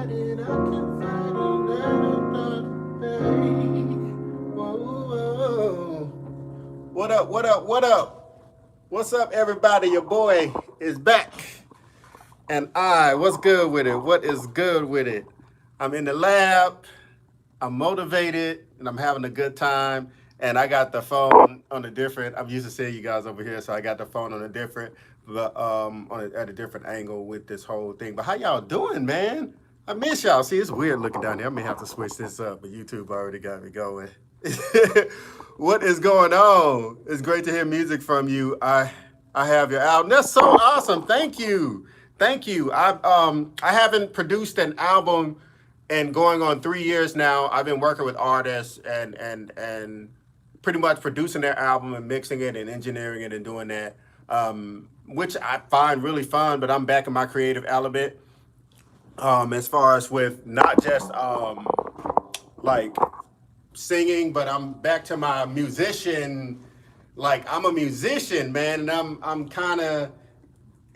fight it, I can fight it another day. Whoa. What up, what up, what up? What's up, everybody? Your boy is back. And what's good with it? What is good with it? I'm in the lab, I'm motivated, and I'm having a good time. And I got the phone on a different, I'm used to seeing you guys over here, so I got the phone on a different, at a different angle with this whole thing. But how y'all doing, man? I miss y'all. See, it's weird looking down there. I may have to switch this up, but YouTube already got me going. What is going on? It's great to hear music from you. I have your album. That's so awesome. Thank you. Thank you. I haven't produced an album in going on 3 years now. I've been working with artists and pretty much producing their album and mixing it and engineering it and doing that, which I find really fun, but I'm back in my creative element. As far as with not just like singing, but I'm back to my musician. Like, I'm a musician, man, and I'm kind of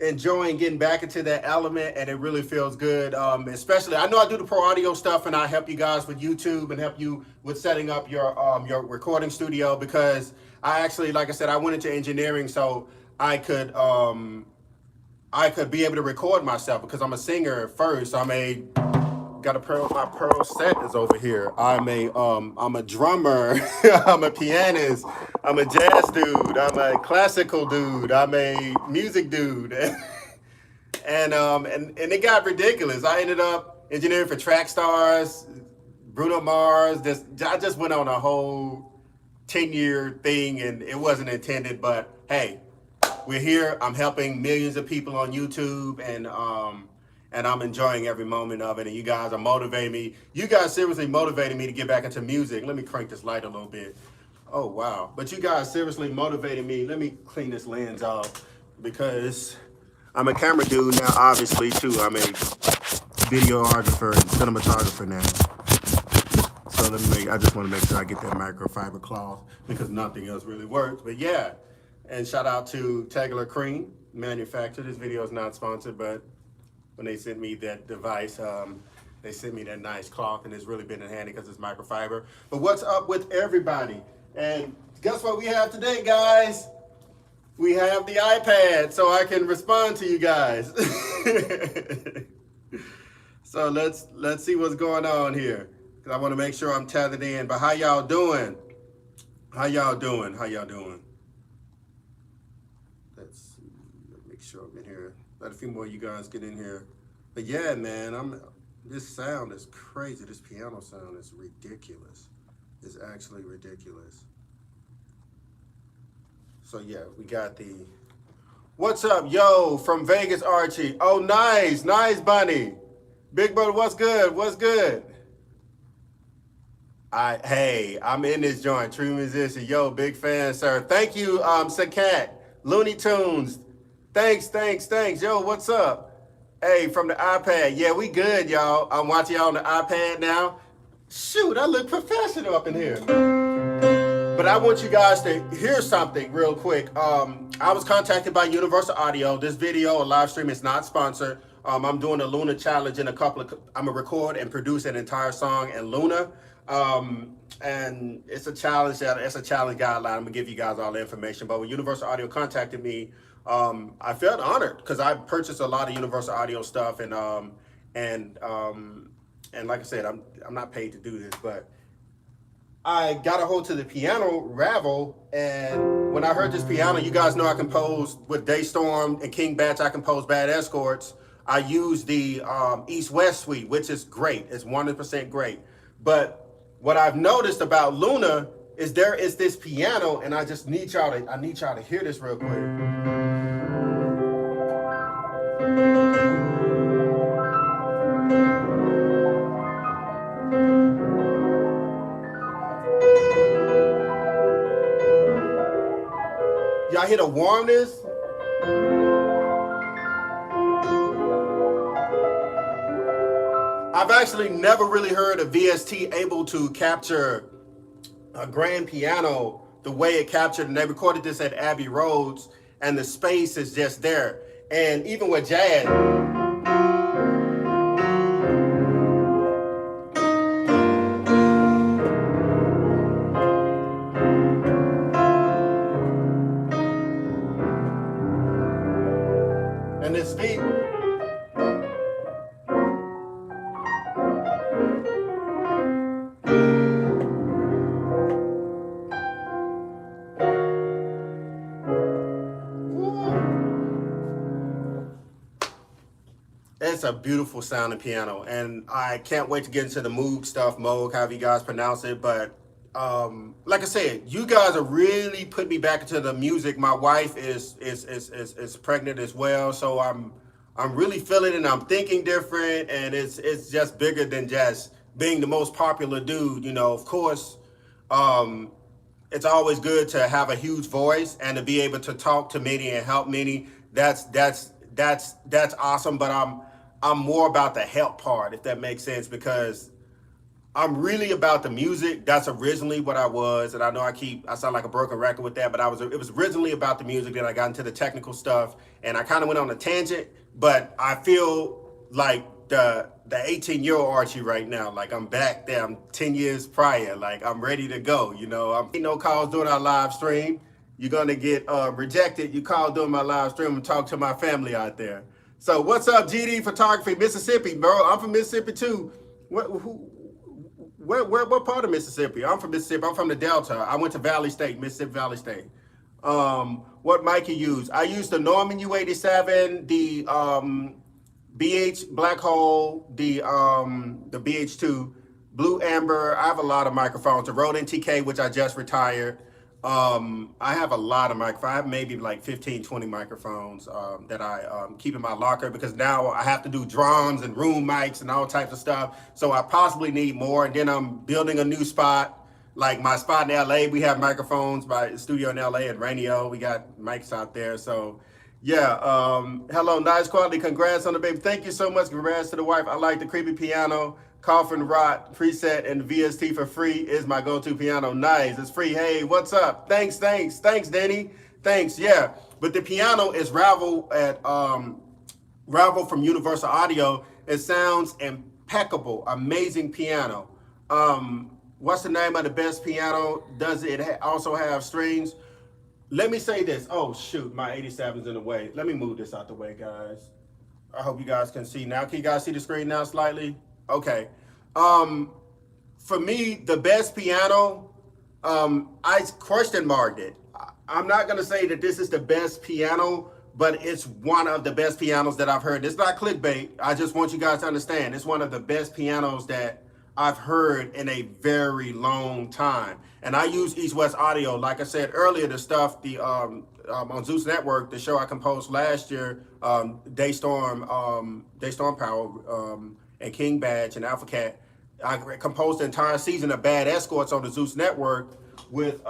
enjoying getting back into that element, and it really feels good. Especially, I know I do the pro audio stuff, and I help you guys with YouTube and help you with setting up your recording studio, because I actually, like I said, I went into engineering so I could be able to record myself, because I'm a singer first. My pearl set is over here. I'm a drummer. I'm a pianist. I'm a jazz dude. I'm a classical dude. I'm a music dude. And it got ridiculous. I ended up engineering for track stars, Bruno Mars. I just went on a whole 10-year thing, and it wasn't intended, but hey, we're here. I'm helping millions of people on YouTube, and I'm enjoying every moment of it, and you guys are motivating me. You guys seriously motivated me to get back into music. Let me crank this light a little bit. Oh, wow. But you guys seriously motivated me. Let me clean this lens off, because I'm a camera dude now, obviously, too. I'm a videographer and cinematographer now. So I just want to make sure I get that microfiber cloth, because nothing else really works. But yeah, and shout out to Tegeler Cream manufacturer. This video is not sponsored, but when they sent me that device, they sent me that nice cloth, and it's really been in handy because it's microfiber. But what's up with everybody? And guess what we have today, guys? We have the iPad, so I can respond to you guys. So let's see what's going on here, because I want to make sure I'm tethered in. But how y'all doing? How y'all doing? How y'all doing? Let's see. Make sure I'm in here. Let a few more of you guys get in here. But yeah, man, this sound is crazy. This piano sound is ridiculous. It's actually ridiculous. So yeah, we got what's up, yo, from Vegas, Archie. Oh, nice, Bunny. Big brother, what's good? What's good? Hey, I'm in this joint, true musician. Yo, big fan, sir. Thank you, Sakat, Looney Tunes. Thanks. Yo, what's up? Hey, from the iPad. Yeah, we good, y'all. I'm watching y'all on the iPad now. Shoot, I look professional up in here. But I want you guys to hear something real quick. I was contacted by Universal Audio. This video, a live stream, is not sponsored. I'm doing a Luna challenge in I'm gonna record and produce an entire song in Luna. And it's a challenge guideline. I'm gonna give you guys all the information. But when Universal Audio contacted me, I felt honored, because I purchased a lot of Universal Audio stuff, and like I said, I'm not paid to do this, but I got a hold to the piano Ravel, and when I heard this piano, you guys know I composed with Daystorm and King Batch. I composed Bad Escorts. I used the East-West suite, which is great. It's 100% great. But what I've noticed about Luna is there is this piano, and I just need y'all to hear this real quick. Y'all hear the warmness? I've actually never really heard a VST able to capture a grand piano the way it captured, and they recorded this at Abbey Roads, and the space is just there. And even with jazz, a beautiful sounding piano, and I can't wait to get into the Moog stuff, Moog, however you guys pronounce it. But like I said, you guys are really putting me back into the music. My wife is pregnant as well, so I'm really feeling it, and I'm thinking different, and it's just bigger than just being the most popular dude. You know, of course, it's always good to have a huge voice and to be able to talk to many and help many. That's awesome. But I'm more about the help part, if that makes sense, because I'm really about the music. That's originally what I was, and I know I sound like a broken record with that, but it was originally about the music. Then I got into the technical stuff, and I kind of went on a tangent. But I feel like the 18-year-old Archie right now. Like, I'm back there. I'm 10 years prior. Like, I'm ready to go. You know, I'm no calls during our live stream. You're gonna get rejected. You call during my live stream and talk to my family out there. So what's up, GD Photography, Mississippi, bro? I'm from Mississippi too. What part of Mississippi? I'm from Mississippi. I'm from the Delta. I went to Valley State, Mississippi Valley State. What mic you use? I used the Norman U87, the BH Black Hole, the BH2, Blue Amber. I have a lot of microphones. The Rode NTK, which I just retired. I have a lot of microphones. I have maybe like 15, 20 microphones that I keep in my locker, because now I have to do drums and room mics and all types of stuff. So I possibly need more. And then I'm building a new spot. Like my spot in LA, we have microphones. My studio in LA at Raenio, we got mics out there. So yeah, hello, nice quality. Congrats on the baby. Thank you so much. Congrats to the wife. I like the creepy piano. Coffin Rot preset and VST for free is my go-to piano. Nice, it's free. Hey, what's up? Thanks, Danny. Thanks, yeah. But the piano is Ravel at Ravel from Universal Audio. It sounds impeccable, amazing piano. What's the name of the best piano? Does it also have strings? Let me say this. Oh shoot, my 87's in the way. Let me move this out the way, guys. I hope you guys can see now. Can you guys see the screen now slightly? Okay. For me, the best piano, I question marked it. I'm not going to say that this is the best piano, but it's one of the best pianos that I've heard. It's not clickbait. I just want you guys to understand. It's one of the best pianos that I've heard in a very long time. And I use East West Audio. Like I said earlier, the stuff, on Zeus Network, the show I composed last year, Daystorm Power, and King Badge and Alpha Cat. I composed the entire season of Bad Escorts on the Zeus Network with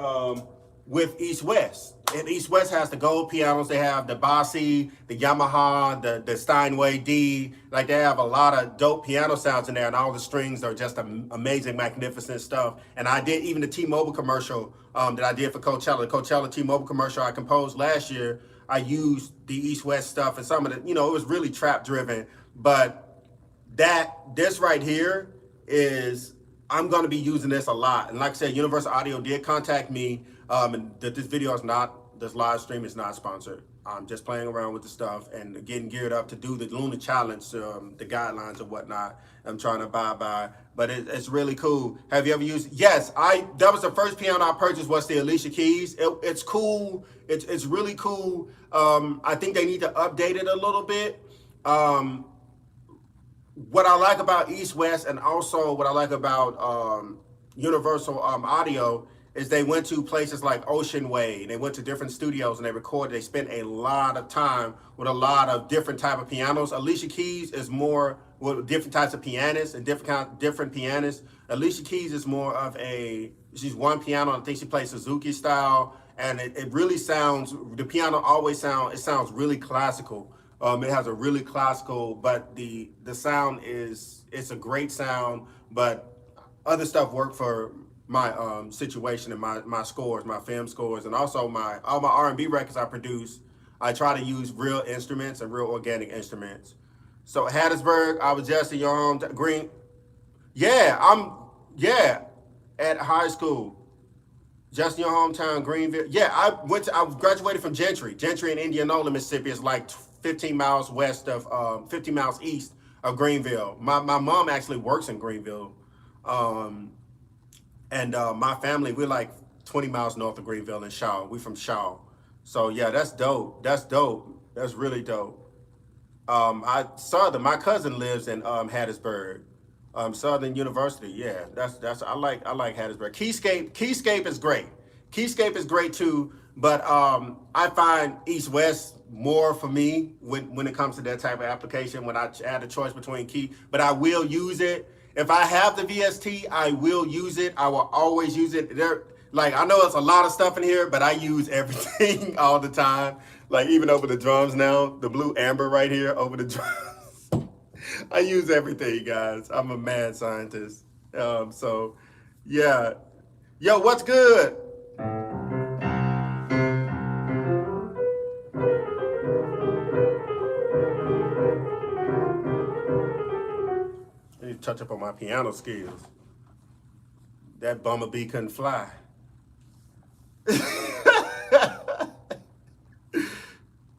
East West. And East West has the gold pianos. They have the Bossy, the Yamaha, the Steinway D. Like, they have a lot of dope piano sounds in there, and all the strings are just amazing, magnificent stuff. And I did even the T-Mobile commercial that I did for Coachella. The Coachella T-Mobile commercial I composed last year. I used the East West stuff, and some of the, it was really trap driven, but this right here is, I'm going to be using this a lot. And like I said, Universal Audio did contact me, and that this live stream is not sponsored. I'm just playing around with the stuff and getting geared up to do the Lunar Challenge, the guidelines and whatnot. I'm trying to abide by, but it's really cool. Have you ever used? Yes, that was the first piano I purchased, was the Alicia Keys. It's cool. It's really cool. I think they need to update it a little bit. What I like about East West, and also what I like about Universal Audio, is they went to places like Ocean Way. They went to different studios and they recorded. They spent a lot of time with a lot of different type of pianos. Alicia Keys is more with different types of pianists and different pianists. Alicia Keys is more of she's one piano. I think she plays Suzuki style, and it really sounds, the piano always sounds really classical. It has a really classical, but the sound it's a great sound, but other stuff work for my situation and my scores, my film scores, and also all my R&B records I produce. I try to use real instruments and real organic instruments. So Hattiesburg, I was just in your home, Green. Yeah, at high school. Just in your hometown, Greenville. Yeah, I graduated from Gentry in Indianola, Mississippi. It's like 15 miles east of Greenville. My mom actually works in Greenville. And my family, we're like 20 miles north of Greenville in Shaw. We're from Shaw. So yeah, that's dope. That's really dope. My cousin lives in Hattiesburg, Southern University. Yeah, that's I like Hattiesburg. Keyscape is great. Keyscape is great too, but I find East West more for me when it comes to that type of application. When I had a choice between Key, but I will use it if I have the VST. I will use it. I will always use it. Like, I know it's a lot of stuff in here, but I use everything all the time. Like, even over the drums now, the blue amber right here over the drums. I use everything, guys. I'm a mad scientist. So, yeah. Yo, what's good? I need to touch up on my piano skills. That bumblebee couldn't fly.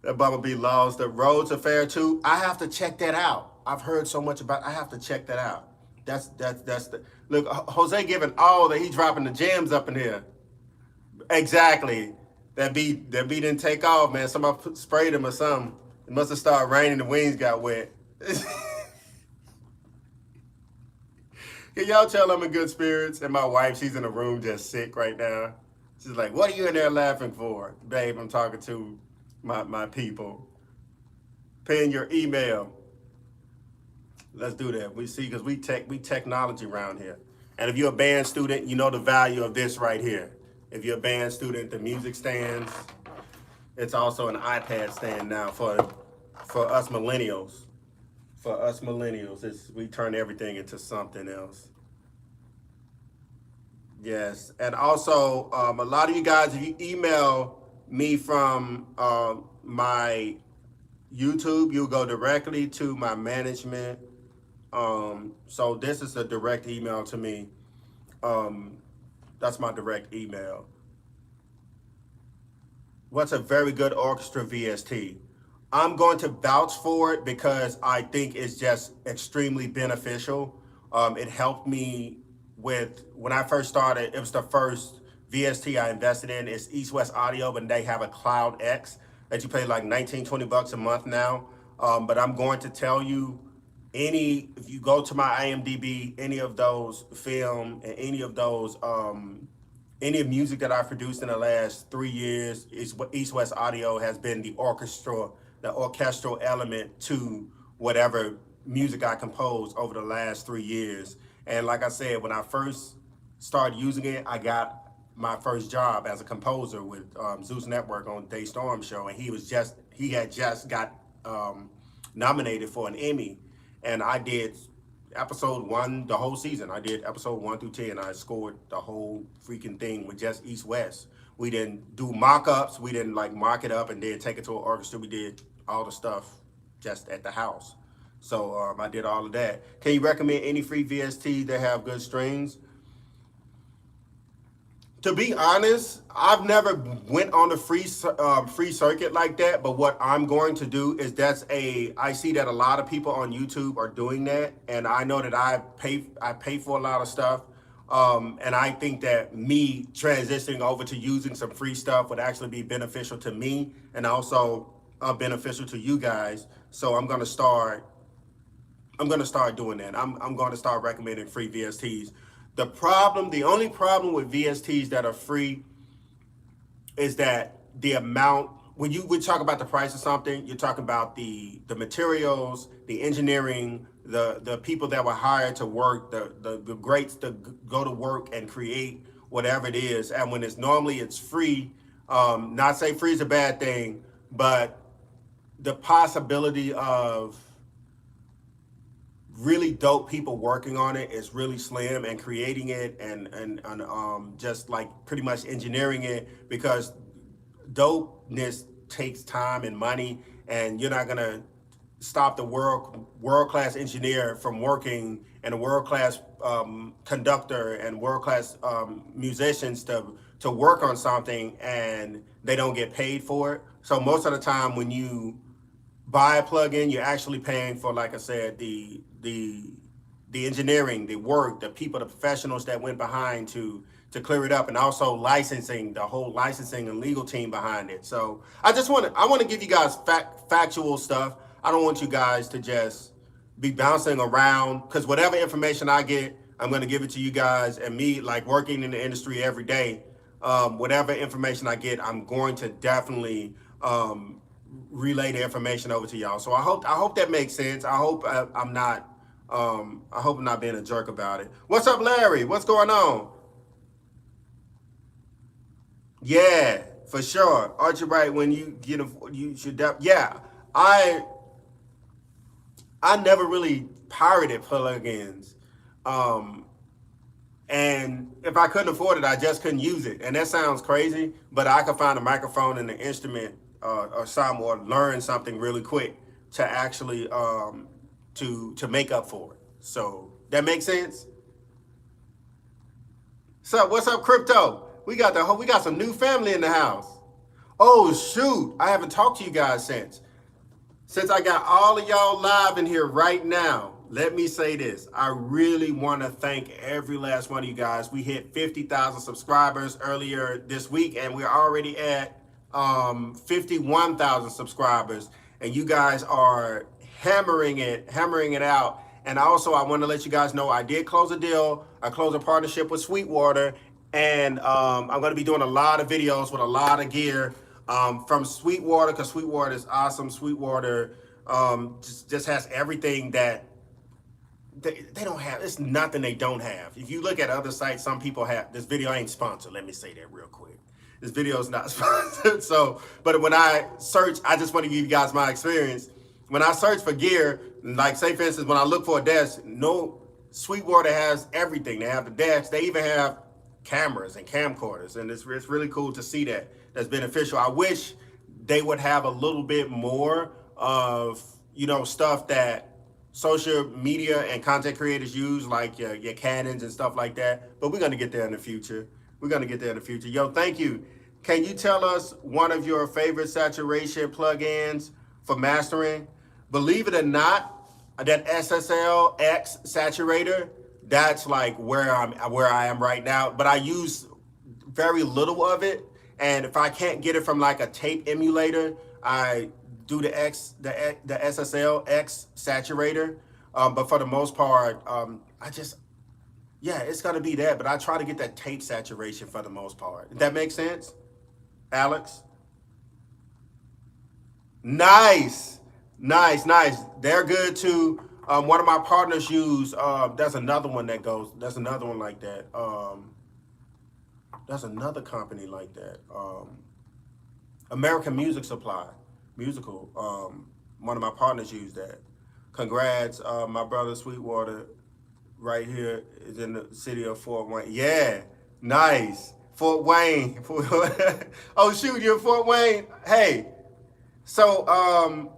That bumblebee lost the Roads Affair too. I have to check that out. I've heard so much about. I have to check that out. That's the look. Jose giving all that he dropping the jams up in here. Exactly. That beat didn't take off, man. Somebody sprayed him or something. It must have started raining. The wings got wet. Can y'all tell I'm in good spirits? And my wife, she's in the room just sick right now. She's like, "What are you in there laughing for?" Babe, I'm talking to my people. Paying your email. Let's do that. We see, because we technology around here. And if you're a band student, you know the value of this right here. If you're a band student, the music stands. It's also an iPad stand now for us millennials. For us millennials, we turn everything into something else. Yes, and also a lot of you guys, if you email me from my YouTube, you'll go directly to my management. So this is a direct email to me. That's my direct email. What's a very good orchestra VST? I'm going to vouch for it because I think it's just extremely beneficial. It helped me with, when I first started, it was the first VST I invested in. It's East West Audio, but they have a Cloud X that you pay like 19, 20 bucks a month now. But I'm going to tell you, if you go to my IMDb, any of those film and any of those, any music that I've produced in the last 3 years, East West Audio has been the orchestral element to whatever music I composed over the last 3 years. And like I said, when I first started using it, I got my first job as a composer with Zeus Network on Day Storm show, and he had just got nominated for an Emmy, and I did episode 1 the whole season. I did episode 1 through 10. I scored the whole freaking thing with just East West. We didn't do mock-ups. We didn't like mock it up and then take it to an orchestra. We did all the stuff just at the house. So I did all of that. Can you recommend any free VST that have good strings? To be honest, I've never went on a free circuit like that. But what I'm going to do is I see that a lot of people on YouTube are doing that, and I know that I pay for a lot of stuff. And I think that me transitioning over to using some free stuff would actually be beneficial to me and also beneficial to you guys. So I'm gonna start doing that. I'm going to start recommending free VSTs. The only problem with VSTs that are free is that the amount, when you would talk about the price of something, you're talking about the materials, the engineering, the people that were hired to work, the greats to go to work and create whatever it is. And when it's free, not say free is a bad thing, but the possibility of really dope people working on it is really slim, and creating it and just like pretty much engineering it, because dopeness takes time and money, and you're not gonna stop the world-class engineer from working, and a world-class conductor and world-class musicians to work on something and they don't get paid for it. So most of the time when you buy a plugin, you're actually paying for, like I said, the engineering, the work, the people, the professionals that went behind to clear it up, and also licensing, the whole licensing and legal team behind it. So I want to give you guys factual stuff. I don't want you guys to just be bouncing around, because whatever information I get, I'm going to give it to you guys. And me, like working in the industry every day, whatever information I get, I'm going to definitely relay the information over to y'all. So I hope that makes sense. I hope I'm not being a jerk about it. What's up, Larry? What's going on? Yeah, for sure. Archie, right? When you get a, you should. Yeah, I never really pirated plugins. And if I couldn't afford it, I just couldn't use it. And that sounds crazy, but I could find a microphone and an instrument or some, or learn something really quick to actually to make up for it. So that makes sense. So what's up, crypto? We got some new family in the house. Oh shoot, I haven't talked to you guys since I got all of y'all live in here right now. Let me say this. I really want to thank every last one of you guys. We hit 50,000 subscribers earlier this week, and we're already at 51,000 subscribers. And you guys are hammering it out. And also, I want to let you guys know I did close a deal. I closed a partnership with Sweetwater, and I'm going to be doing a lot of videos with a lot of gear from Sweetwater, because Sweetwater is awesome. Sweetwater just has everything that they don't have. It's nothing they don't have. If you look at other sites, some people have. This video ain't sponsored. Let me say that real quick. This video is not sponsored. So, but when I search, I just want to give you guys my experience. When I search for gear, like say for instance, when I look for a desk, Sweetwater has everything. They have the desk. They even have cameras and camcorders, and it's really cool to see that. That's beneficial. I wish they would have a little bit more of stuff that social media and content creators use, like your Canons and stuff like that. But we're gonna get there in the future. Yo, thank you. Can you tell us one of your favorite saturation plugins for mastering? Believe it or not, that SSL X saturator, that's like where I am right now. But I use very little of it. And if I can't get it from like a tape emulator, I do the SSL X saturator. But for the most part, it's gonna be that. But I try to get that tape saturation for the most part. That makes sense, Alex? Nice. They're good too. One of my partners use. That's another one like that. There's another company like that. American Music Supply, musical. One of my partners used that. Congrats, my brother Sweetwater, right here is in the city of Fort Wayne. Yeah, nice. Fort Wayne. Oh shoot, you're in Fort Wayne. Hey, so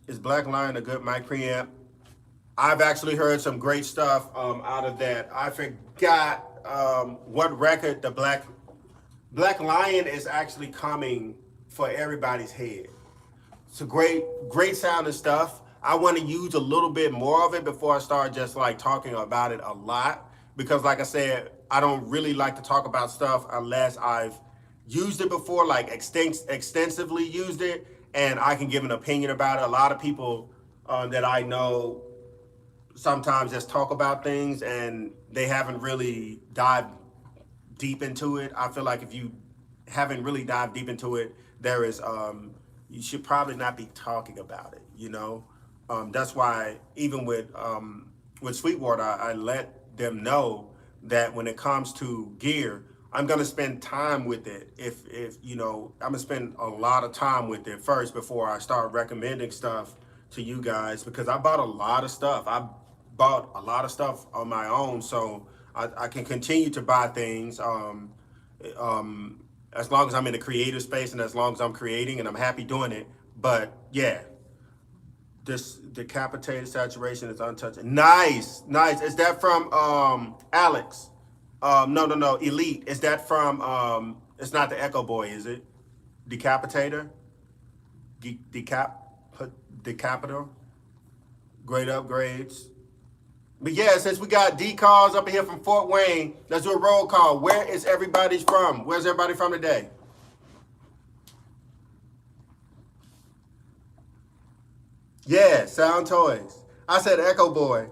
is Black Lion a good mic preamp? I've actually heard some great stuff out of that. I forgot what record the Black Lion is actually coming for everybody's head. It's a great sounding stuff. I want to use a little bit more of it before I start just like talking about it a lot, because like I said, I don't really like to talk about stuff unless I've used it before, like extensively used it, and I can give an opinion about it. A lot of people that I know sometimes just talk about things and they haven't really dived deep into it. I feel like if you haven't really dived deep into it, there is you should probably not be talking about it. That's why even with Sweetwater, I let them know that when it comes to gear, I'm gonna spend time with it. If I'm gonna spend a lot of time with it first before I start recommending stuff to you guys, because I bought a lot of stuff. I bought a lot of stuff on my own, so I can continue to buy things as long as I'm in the creative space and as long as I'm creating and I'm happy doing it. But yeah, this decapitated saturation is untouched. Nice. Is that from Alex? No, Elite. Is that from it's not the Echo Boy, is it? Decapitator? Decapitator? Great upgrades. But yeah, since we got D calls up here from Fort Wayne, let's do a roll call. Where is everybody from? Where's everybody from today? Yeah, Sound Toys. I said Echo Boy.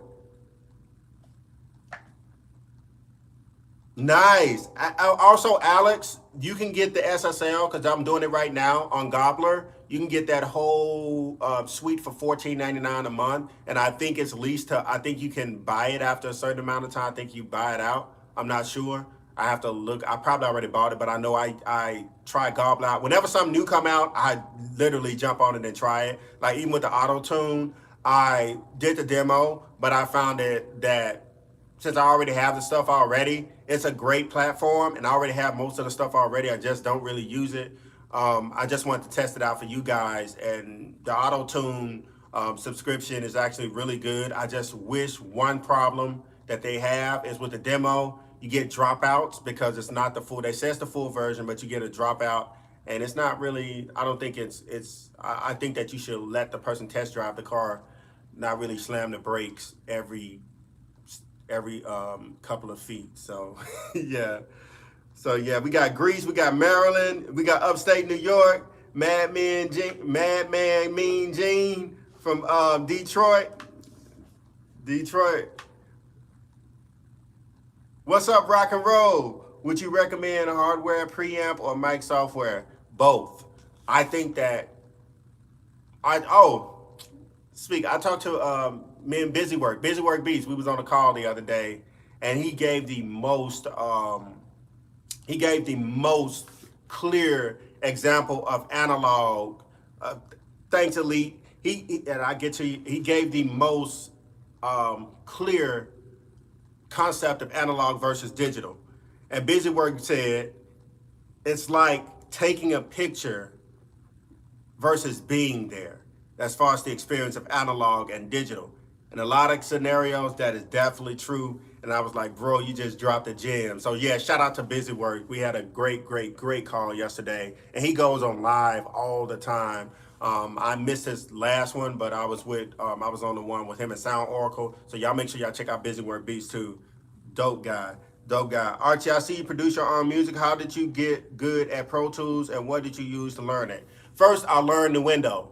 Nice. Also, Alex, you can get the SSL because I'm doing it right now on Gobbler. You can get that whole suite for $14.99 a month, and I think it's leased to. I think you can buy it after a certain amount of time. I think you buy it out. I'm not sure. I have to look. I probably already bought it, but I know I try Gobbler out. Whenever something new come out, I literally jump on it and try it. Like even with the auto tune, I did the demo, but I found it that since I already have the stuff already, it's a great platform, and I already have most of the stuff already. I just don't really use it. I just wanted to test it out for you guys, and the auto tune subscription is actually really good. I just wish one problem that they have is with the demo, you get dropouts because it's not the full. They say it's the full version, but you get a dropout, and it's not really. I don't think it's. I think that you should let the person test drive the car, not really slam the brakes every couple of feet. So yeah. So yeah, we got Greece, we got Maryland, we got upstate New York, Madman Mean Gene from Detroit. Detroit. What's up, rock and roll? Would you recommend hardware, preamp, or mic software? Both. I think that I talked to me and Busy Work Beats. We was on a call the other day, and he gave the most clear example of analog. Thanks, Elite. And I get to you. He gave the most clear concept of analog versus digital. And Busy Work said it's like taking a picture versus being there as far as the experience of analog and digital. In a lot of scenarios, that is definitely true. And I was like, bro, you just dropped a gem. So yeah, shout out to Busy Work. We had a great call yesterday. And he goes on live all the time. I missed his last one, but I was on the one with him at Sound Oracle. So y'all make sure y'all check out Busy Work Beats too. Dope guy. Archie, I see you produce your own music. How did you get good at Pro Tools, and what did you use to learn it? First, I learned the window.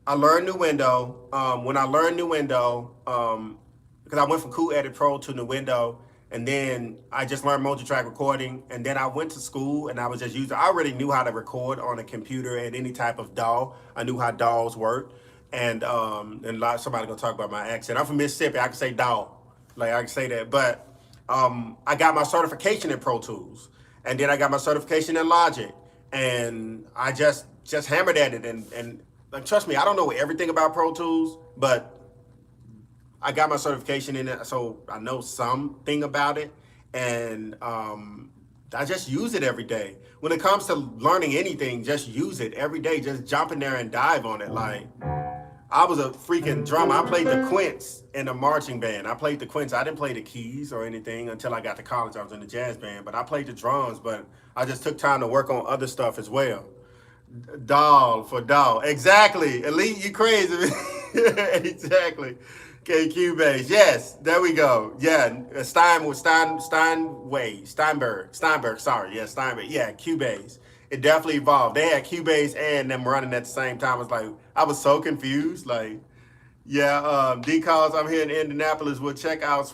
When I learned the window, because I went from Cool Edit Pro to the window, and then I just learned multi-track recording, and then I went to school and I was just using. I already knew how to record on a computer and any type of DAW. I knew how DAWs worked, and somebody gonna talk about my accent. I'm from Mississippi. I can say DAW, like I can say that, but I got my certification in Pro Tools, and then I got my certification in Logic, and I just hammered at it, and like, trust me, I don't know everything about Pro Tools, but I got my certification in it, so I know something about it, and I just use it every day. When it comes to learning anything, just use it every day. Just jump in there and dive on it. Like, I was a freaking drummer. I played the quints in a marching band. I played the quints. I didn't play the keys or anything until I got to college. I was in the jazz band, but I played the drums, but I just took time to work on other stuff as well. Doll. Exactly. Elite, you crazy. Exactly. Okay, Cubase. Yes, there we go. Yeah, Steinberg. Sorry, yeah, Steinberg. Yeah, Cubase. It definitely evolved. They had Cubase and them running at the same time. I was so confused. Like, yeah, D-Calls, I'm here in Indianapolis. We'll check that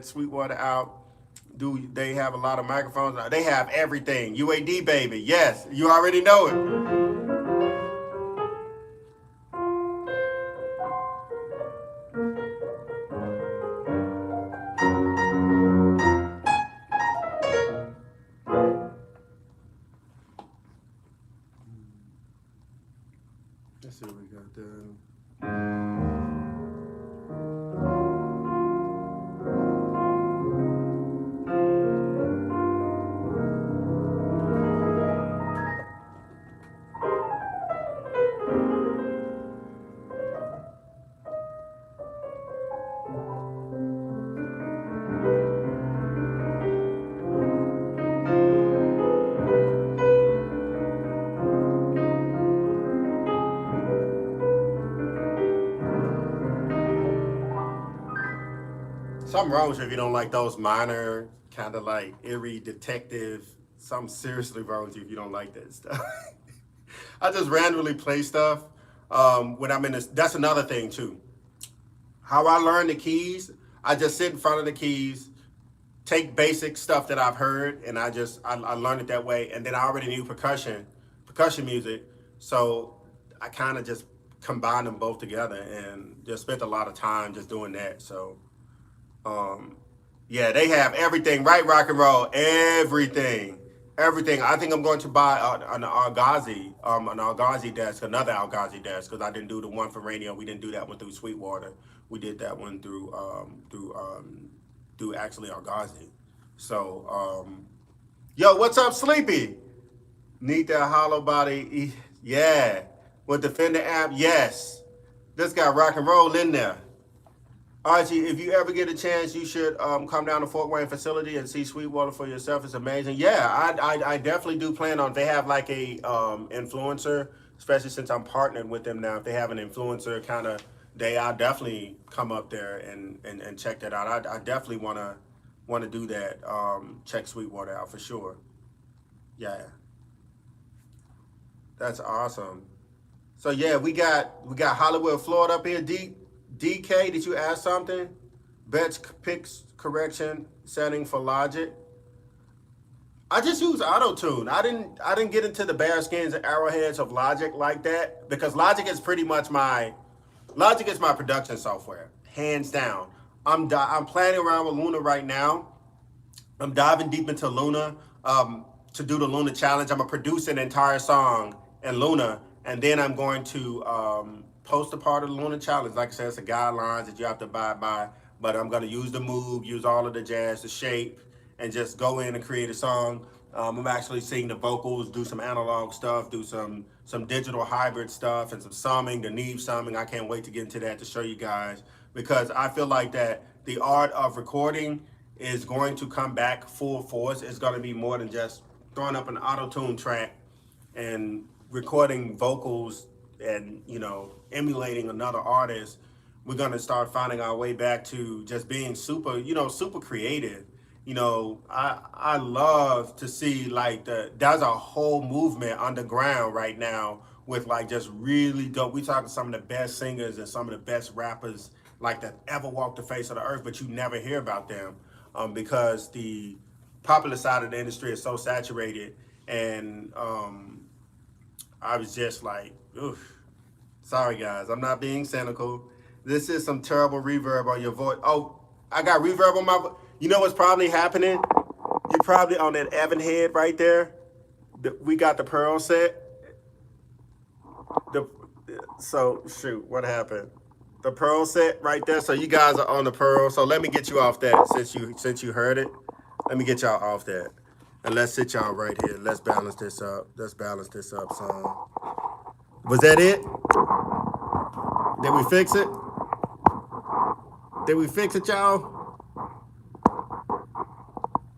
Sweetwater out. Do they have a lot of microphones? They have everything. UAD, baby. Yes, you already know it. Let's see what we got there. Something wrong with you if you don't like those minor, kind of like eerie detective. Something seriously wrong with you if you don't like that stuff. I just randomly play stuff. when I'm in this. That's another thing too. How I learn the keys, I just sit in front of the keys, take basic stuff that I've heard, and I learned it that way. And then I already knew percussion music, so I kind of just combined them both together and just spent a lot of time just doing that. So yeah, they have everything, right? Rock and roll, everything. I think I'm going to buy an Algazi desk, another Algazi desk, because I didn't do the one for Raenio. We didn't do that one through Sweetwater. We did that one through actually Algazi. So yo, what's up, Sleepy? Need that hollow body? Yeah, with the Fender amp. Yes, this got rock and roll in there. Archie, if you ever get a chance, you should come down to Fort Wayne facility and see Sweetwater for yourself. It's amazing. Yeah, I definitely do plan on. If they have like a influencer, especially since I'm partnering with them now. If they have an influencer kind of day, I'll definitely come up there and check that out. I definitely want to do that. Check Sweetwater out for sure. Yeah, that's awesome. So yeah, we got Hollywood, Florida up here. DK, did you ask something? Bet's picks correction setting for Logic. I just use auto-tune. I didn't get into the bear skins and arrowheads of Logic like that, because Logic is my production software, hands down. I'm playing around with Luna right now. I'm diving deep into Luna to do the Luna challenge. I'm gonna produce an entire song in Luna, and then I'm going to post a part of the Luna challenge. Like I said, it's the guidelines that you have to abide by, but I'm gonna use the move, use all of the jazz, the shape, and just go in and create a song. I'm actually seeing the vocals, do some analog stuff, do some digital hybrid stuff, and some summing, the Neve summing. I can't wait to get into that to show you guys, because I feel like that the art of recording is going to come back full force. It's gonna be more than just throwing up an auto-tune track and recording vocals and, you know, emulating another artist. We're gonna start finding our way back to just being super creative. You know, I love to see like there's a whole movement underground right now with like just really dope. We talking some of the best singers and some of the best rappers like that ever walked the face of the earth, but you never hear about them because the popular side of the industry is so saturated. And I was just like, oof. Sorry guys, I'm not being cynical. This is some terrible reverb on your voice. Oh, I got reverb on my voice. You know what's probably happening? You're probably on that Evan head right there. We got the Pearl set. So shoot, what happened? The Pearl set right there. So you guys are on the Pearl. So let me get you off that since you heard it. Let me get y'all off that. And let's sit y'all right here. Let's balance this up. Son. Was that it? Did we fix it? Did we fix it, y'all?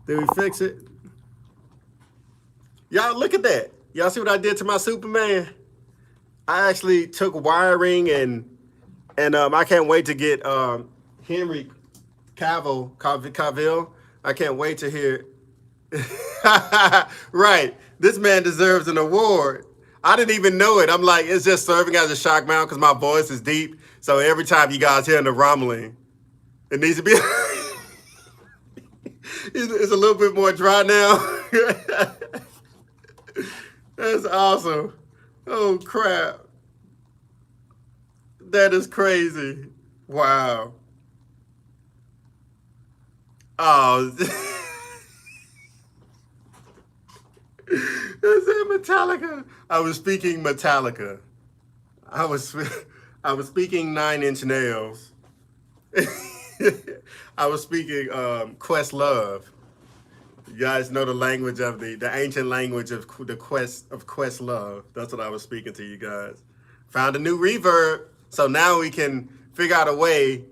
Did we fix it? Y'all look at that. Y'all see what I did to my Superman? I actually took wiring and I can't wait to get Henry Cavill. I can't wait to hear. Right. This man deserves an award. I didn't even know it. I'm like, it's just serving as a shock mount because my voice is deep. So every time you guys hear the rumbling, it needs to be it's a little bit more dry now. That's awesome. Oh crap. That is crazy. Wow. Oh. Is that Metallica? I was speaking Metallica. I was speaking Nine Inch Nails. I was speaking Questlove. You guys know the language of the ancient language of the Questlove. That's what I was speaking to you guys. Found a new reverb, so now we can figure out a way.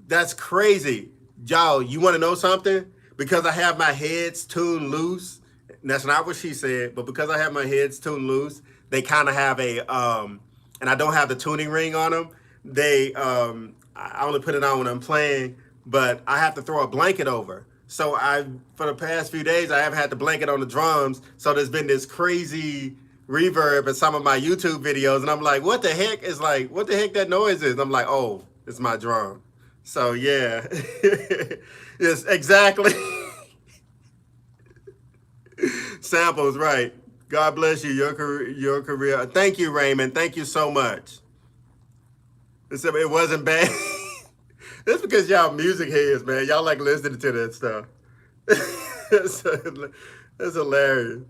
That's crazy. Y'all, you want to know something? Because I have my heads tuned loose. That's not what she said, but because I have my heads tuned loose, they kind of have a, and I don't have the tuning ring on them. I only put it on when I'm playing, but I have to throw a blanket over. So for the past few days, I haven't had the blanket on the drums. So there's been this crazy reverb in some of my YouTube videos, and I'm like, what the heck is like, what the heck that noise is? And I'm like, oh, it's my drum. So yeah, yes, exactly. Samples, right? God bless you, your career. Thank you, Raymond. Thank you so much. It wasn't bad. That's because y'all music heads, man. Y'all like listening to that stuff. That's hilarious.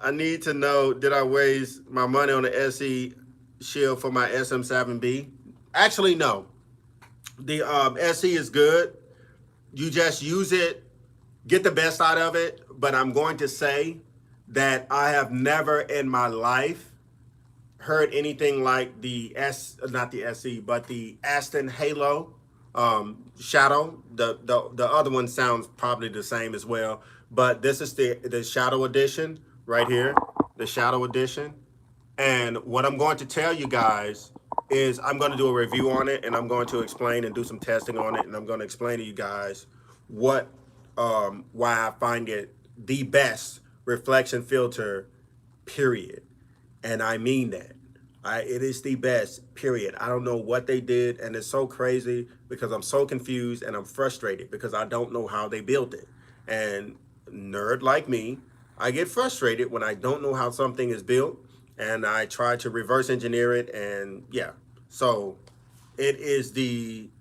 I need to know, did I waste my money on the SE shield for my SM7B? Actually, no. The SE is good. You just use it, get the best out of it. But I'm going to say that I have never in my life heard anything like not the SE, but the Aston Halo Shadow. The other one sounds probably the same as well, but this is the Shadow Edition right here, the Shadow Edition. And what I'm going to tell you guys is I'm going to do a review on it, and I'm going to explain and do some testing on it, and I'm going to explain to you guys what why I find it the best reflection filter, period. And I mean that. It is the best, period. I don't know what they did, and it's so crazy because I'm so confused and I'm frustrated because I don't know how they built it. And nerd like me, I get frustrated when I don't know how something is built, and I try to reverse engineer it, and yeah. So it is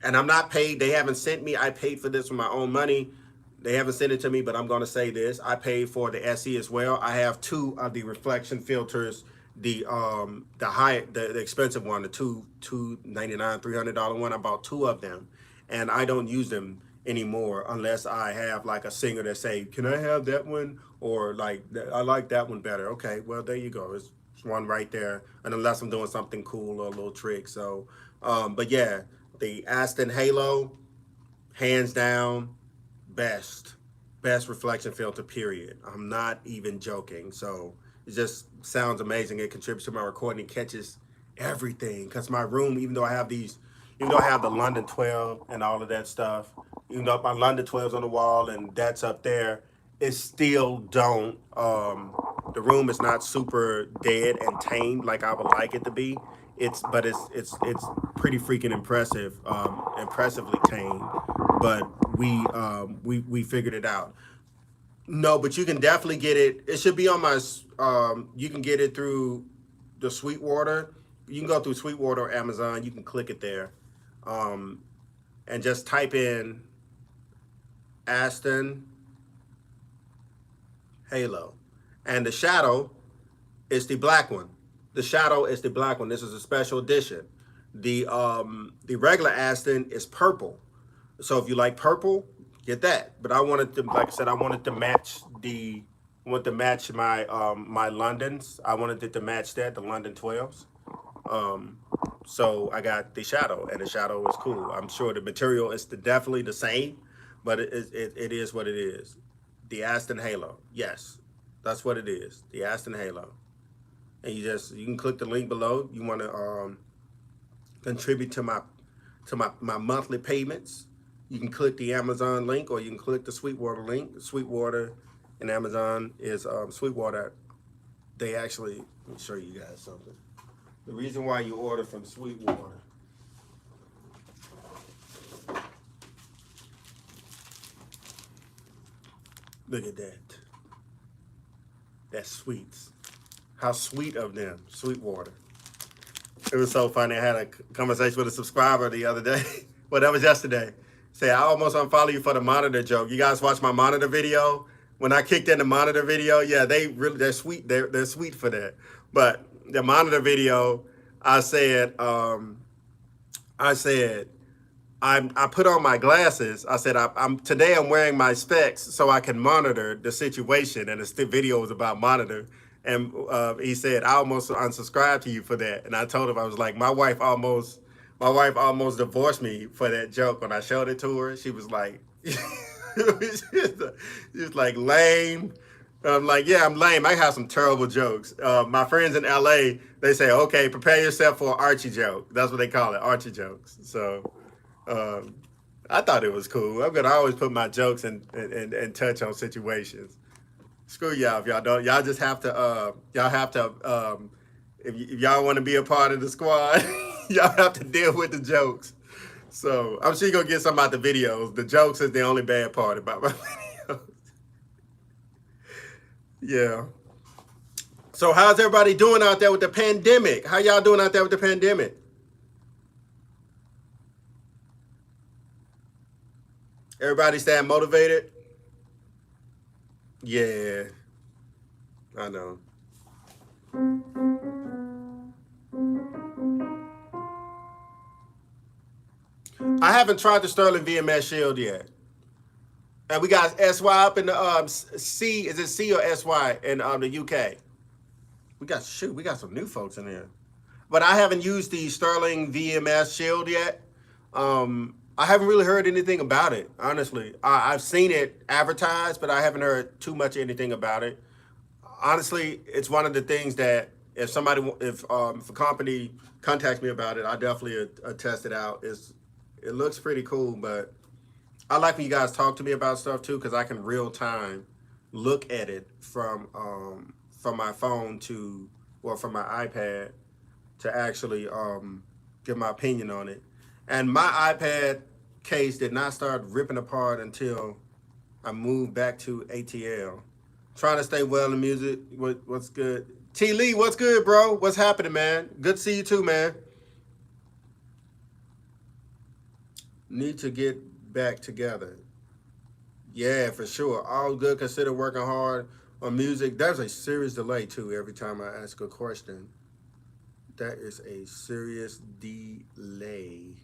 and I'm not paid. They haven't sent me. I paid for this with my own money. They haven't sent it to me, but I'm going to say this. I paid for the SE as well. I have two of the reflection filters, the expensive one, the $299, $300 one. I bought two of them, and I don't use them anymore unless I have like a singer that say, can I have that one? Or like, I like that one better. Okay, well, there you go. It's one right there. And unless I'm doing something cool or a little trick. So, but yeah, the Aston Halo, hands down, best reflection filter, period. I'm not even joking. So it just sounds amazing. It contributes to my recording. It catches everything. Because my room, even though I have the London 12 and all of that stuff, even though my London 12's on the wall and that's up there, it still don't, the room is not super dead and tamed like I would like it to be. It's pretty freaking impressive, impressively tamed. But we figured it out. No, but you can definitely get it. It should be on my, you can get it through the Sweetwater. You can go through Sweetwater or Amazon. You can click it there. And just type in Aston Halo. And the Shadow is the black one. The Shadow is the black one. This is a special edition. The regular Aston is purple. So if you like purple, get that. But I wanted to, like I said, I wanted to match my my Londons. I wanted it to match that, the London 12s. So I got the Shadow, and the Shadow is cool. I'm sure the material is definitely the same, but it is what it is. The Aston Halo, yes, that's what it is. The Aston Halo, and you can click the link below. You want to contribute to my monthly payments. You can click the Amazon link, or you can click the Sweetwater link. Sweetwater and Amazon is Sweetwater. They actually, let me show you guys something. The reason why you order from Sweetwater. Look at that. That's sweets. How sweet of them, Sweetwater. It was so funny. I had a conversation with a subscriber the other day. Well, that was yesterday. Say, I almost unfollow you for the monitor joke. You guys watch my monitor video? When I kicked in the monitor video, yeah, they're sweet. They're sweet for that. But the monitor video, I said, I put on my glasses. I said, today I'm wearing my specs so I can monitor the situation. And the video was about monitor. And he said, I almost unsubscribed to you for that. And I told him, I was like, my wife almost divorced me for that joke. When I showed it to her, she was like, she was like, lame. I'm like, yeah, I'm lame. I have some terrible jokes. My friends in LA, they say, okay, prepare yourself for an Archie joke. That's what they call it, Archie jokes. So I thought it was cool. I'm gonna always put my jokes and touch on situations. Screw y'all if y'all don't. Y'all just have to. Y'all have to. If y'all want to be a part of the squad, y'all have to deal with the jokes. So I'm sure you're gonna get some about the videos. The jokes is the only bad part about my videos. Yeah. So how's everybody doing out there with the pandemic? How y'all doing out there with the pandemic? Everybody staying motivated? Yeah, I know. I haven't tried the Sterling VMS Shield yet. And we got SY up in the C. Is it C or SY in the UK? We got some new folks in there. But I haven't used the Sterling VMS Shield yet. I haven't really heard anything about it, honestly. I've seen it advertised, but I haven't heard too much anything about it. Honestly, it's one of the things that if a company contacts me about it, I definitely test it out. It looks pretty cool, but I like when you guys talk to me about stuff too, because I can real time look at it from my phone from my iPad to actually give my opinion on it. And my iPad case did not start ripping apart until I moved back to ATL. Trying to stay well in music. What's good? T. Lee, what's good, bro? What's happening, man? Good to see you too, man. Need to get back together. Yeah, for sure. All good. Consider working hard on music. There's a serious delay too every time I ask a question. That is a serious delay.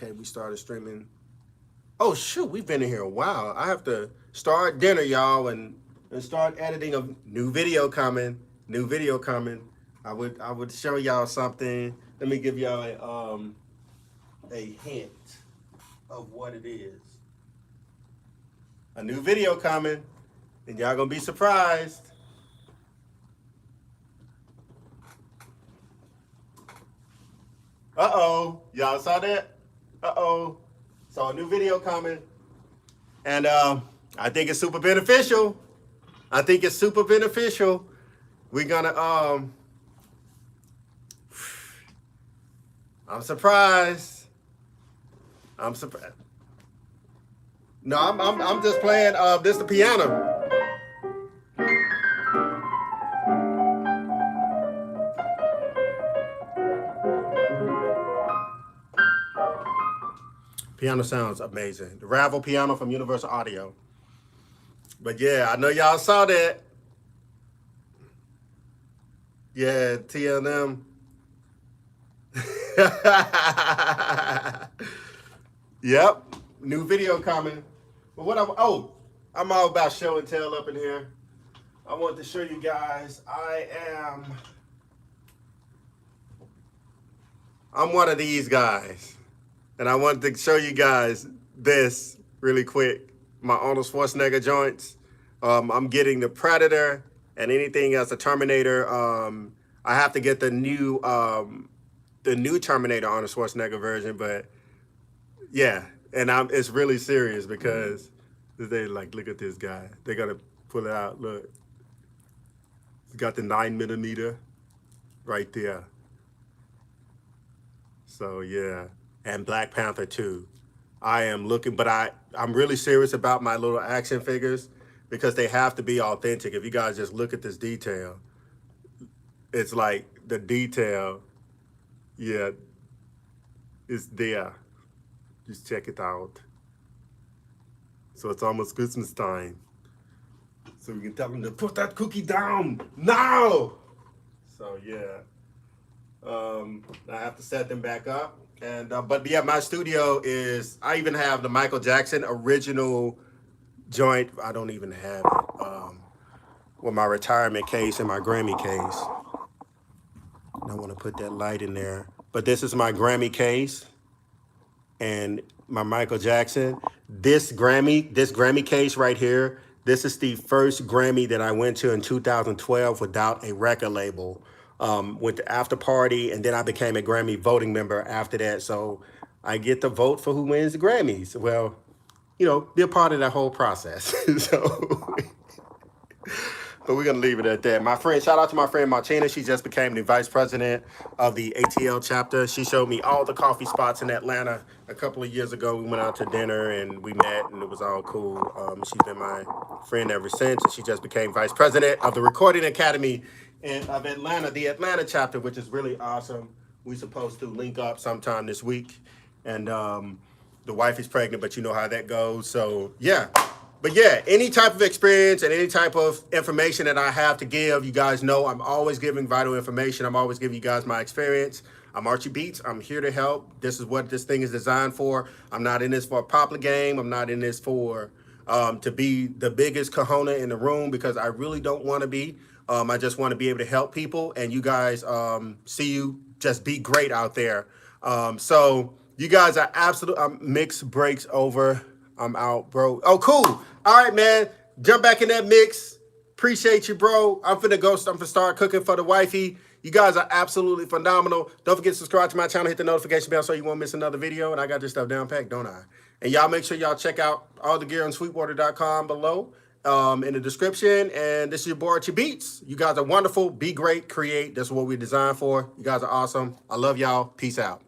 Okay, we started streaming. Oh shoot, we've been in here a while. I have to start dinner, y'all, and start editing a new video coming. New video coming. I would show y'all something. Let me give y'all a hint of what it is. A new video coming, and y'all gonna be surprised. Uh-oh, y'all saw that? Uh-oh, saw a new video coming. And I think it's super beneficial. I think it's super beneficial. We're gonna, I'm surprised. I'm surprised. No, I'm just playing this the piano. Piano sounds amazing. The Ravel piano from Universal Audio. But yeah, I know y'all saw that. Yeah, TLM. Yep, new video coming. But I'm all about show and tell up in here. I want to show you guys. I'm one of these guys. And I wanted to show you guys this really quick. My Arnold Schwarzenegger joints. I'm getting the Predator and anything else, the Terminator. I have to get the new Terminator Arnold Schwarzenegger version, but yeah, and it's really serious because they look at this guy. They gotta pull it out. Look, it's got the 9mm right there. So yeah, and Black Panther 2. I am looking, but I'm really serious about my little action figures because they have to be authentic. If you guys just look at this detail, it's like the detail, yeah, it's there. Just check it out. So it's almost Christmas time. So we can tell them to put that cookie down now. So yeah, I have to set them back up. And but yeah, my studio I even have the Michael Jackson original joint. I don't even have it. With my retirement case and my Grammy case. I want to put that light in there. But this is my Grammy case and my Michael Jackson. This Grammy case right here, this is the first Grammy that I went to in 2012 without a record label. Went to after party, and then I became a Grammy voting member after that. So I get to vote for who wins the Grammys. Well, be a part of that whole process. So But we're gonna leave it at that. My friend, shout out to my friend Martina. She just became the vice president of the ATL chapter. She showed me all the coffee spots in Atlanta a couple of years ago. We went out to dinner and we met, and it was all cool. She's been my friend ever since, and she just became vice president of the Recording Academy of Atlanta, the Atlanta chapter, which is really awesome. We're supposed to link up sometime this week, and the wife is pregnant, but you know how that goes. So yeah. But yeah, any type of experience and any type of information that I have to give, you guys know I'm always giving vital information. I'm always giving you guys my experience. I'm Archie Beatz. I'm here to help. This is what this thing is designed for. I'm not in this for a popular game. I'm not in this for to be the biggest kahuna in the room, because I really don't want to be. I just want to be able to help people, and you guys see you just be great out there. So you guys are absolute. Mixed breaks over. I'm out, bro. Oh, cool. All right, man. Jump back in that mix. Appreciate you, bro. I'm finna start cooking for the wifey. You guys are absolutely phenomenal. Don't forget to subscribe to my channel. Hit the notification bell so you won't miss another video. And I got this stuff down packed, don't I? And y'all make sure y'all check out all the gear on Sweetwater.com below in the description. And this is your boy, Archie Beatz. You guys are wonderful. Be great. Create. That's what we're designed for. You guys are awesome. I love y'all. Peace out.